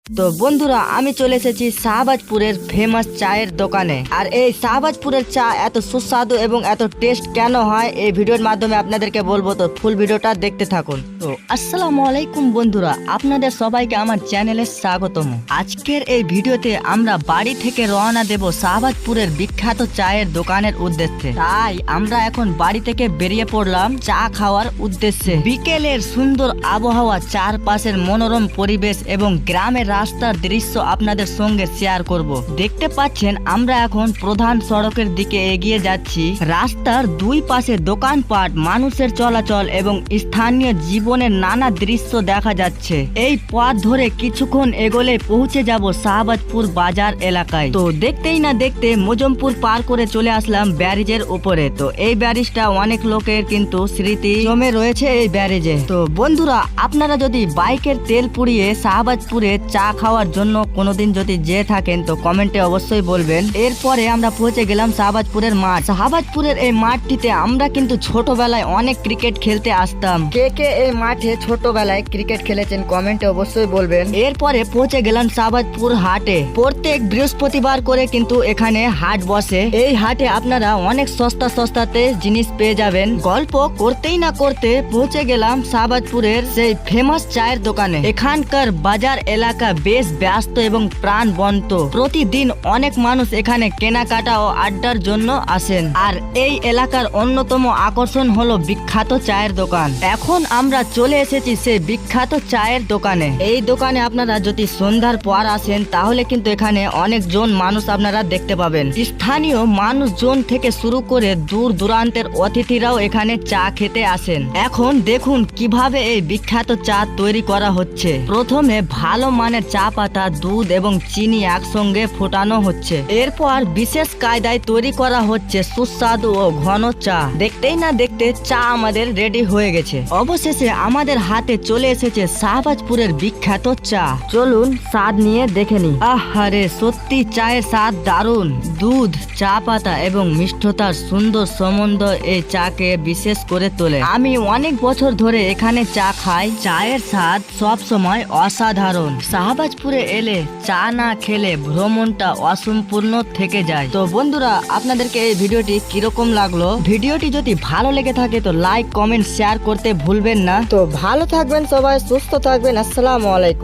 তো বন্ধুরা, আমি চলে এসেছি শাহবাজপুরের ফেমাস চায়ের দোকানে। আর এই শাহবাজপুরের চা এত সুস্বাদু এবং এত টেস্ট কেন হয় এই ভিডিওর মাধ্যমে আপনাদেরকে বলবো, তো ফুল ভিডিওটা দেখতে থাকুন। তো আসসালামু আলাইকুম বন্ধুরা, আপনাদের সবাইকে আমার চ্যানেলে স্বাগতম। আজকের এই ভিডিওতে আমরা বাড়ি থেকে রওনা দেব শাহবাজপুরের বিখ্যাত চায়ের দোকানের উদ্দেশ্যে। তাই আমরা এখন বাড়ি থেকে বেরিয়ে পড়লাম চা খাওয়ার উদ্দেশ্যে। বিকেলের সুন্দর আবহাওয়া, চারপাশের মনোরম পরিবেশ এবং গ্রামের রাস্তার দৃশ্য আপনাদের সঙ্গে শেয়ার করব। দেখতে পাচ্ছেন আমরা এখন প্রধান সড়কের দিকে এগিয়ে যাচ্ছি। রাস্তার দুই পাশে দোকানপাট, মানুষের চলাচল এবং স্থানীয় জীবনের নানা দৃশ্য দেখা যাচ্ছে। এই পথ ধরে কিছুক্ষণ এগোলে পৌঁছে যাব শাহবাজপুর বাজার এলাকায়। তো দেখতেই না দেখতে মজমপুর পার করে চলে আসলাম ব্যারিজের উপরে। তো এই ব্যারিজটা অনেক লোকের কিন্তু স্মৃতি জমে রয়েছে এই ব্যারিজে। তো বন্ধুরা, আপনারা যদি বাইকের তেল পুড়িয়ে শাহবাজপুরে চা খাওয়ার জন্য কোনোদিন যদি যেয়ে থাকেন তো কমেন্টে অবশ্যই বলবেন। এরপরে আমরা পৌঁছে গেলাম শাহবাজপুরের মাঠ। শাহবাজপুরের এই মাঠটিতে আমরা কিন্তু ছোটবেলায় অনেক ক্রিকেট খেলতে আসতাম। কে কে এই মাঠে ছোটবেলায় ক্রিকেট খেলেছেন কমেন্টে অবশ্যই বলবেন। এরপরে পৌঁছে গেলাম শাহবাজপুর হাটে। প্রত্যেক বৃহস্পতিবার করে কিন্তু এখানে হাট বসে। এই হাটে আপনারা অনেক সস্তাতে জিনিস পেয়ে যাবেন। গল্প করতেই না করতে পৌঁছে গেলাম শাহবাজপুরের সেই ফেমাস চায়ের দোকানে। এখানকার বাজার এলাকা বেশ ব্যস্ত এবং প্রাণবন্ত। প্রতিদিন অনেক মানুষ এখানে কেনাকাটা ও আড্ডার জন্য আসেন। আর এই এলাকার অন্যতম আকর্ষণ হলো বিখ্যাত চায়ের দোকান। এখন আমরা চলে এসেছি সেই বিখ্যাত চায়ের দোকানে। এই দোকানে আপনারা যদি সন্ধ্যার পর আসেন তাহলে কিন্তু এখানে অনেকজন মানুষ আপনারা দেখতে পাবেন। স্থানীয় মানুষজন থেকে শুরু করে দূর দূরান্তের অতিথিরাও এখানে চা খেতে আসেন। এখন দেখুন কিভাবে এই বিখ্যাত চা তৈরি করা হচ্ছে। প্রথমে ভালো মানের চা পাতা, দুধ এবং চিনি একসঙ্গে ফোটানো হচ্ছে। এরপর বিশেষ কায়দায় তৈরি করা হচ্ছে সুস্বাদু ও ঘন চা। দেখতেই না দেখতে চা আমাদের রেডি হয়ে গেছে। অবশেষে আমাদের হাতে চলে এসেছে শাহবাজপুরের বিখ্যাত চা। চলুন স্বাদ নিয়ে দেখে নিই। আহারে, সত্যি চায়ের স্বাদ দারুণ। দুধ, চা পাতা এবং মিষ্টতার সুন্দর সম্বন্ধ এই চাকে বিশেষ করে তোলে। আমি অনেক বছর ধরে এখানে চা খাই। চায়ের স্বাদ সব সময় অসাধারণ। শাহবাজপুরে এলে চা না খেলে ভ্রমণটা অসম্পূর্ণ থেকে যায়। তো বন্ধুরা, আপনাদেরকে এই ভিডিওটি কিরকম লাগলো? ভিডিওটি যদি ভালো লেগে থাকে তো লাইক, কমেন্ট, শেয়ার করতে ভুলবেন না। তো ভালো থাকবেন সবাই, সুস্থ থাকবেন। আসসালামু আলাইকুম।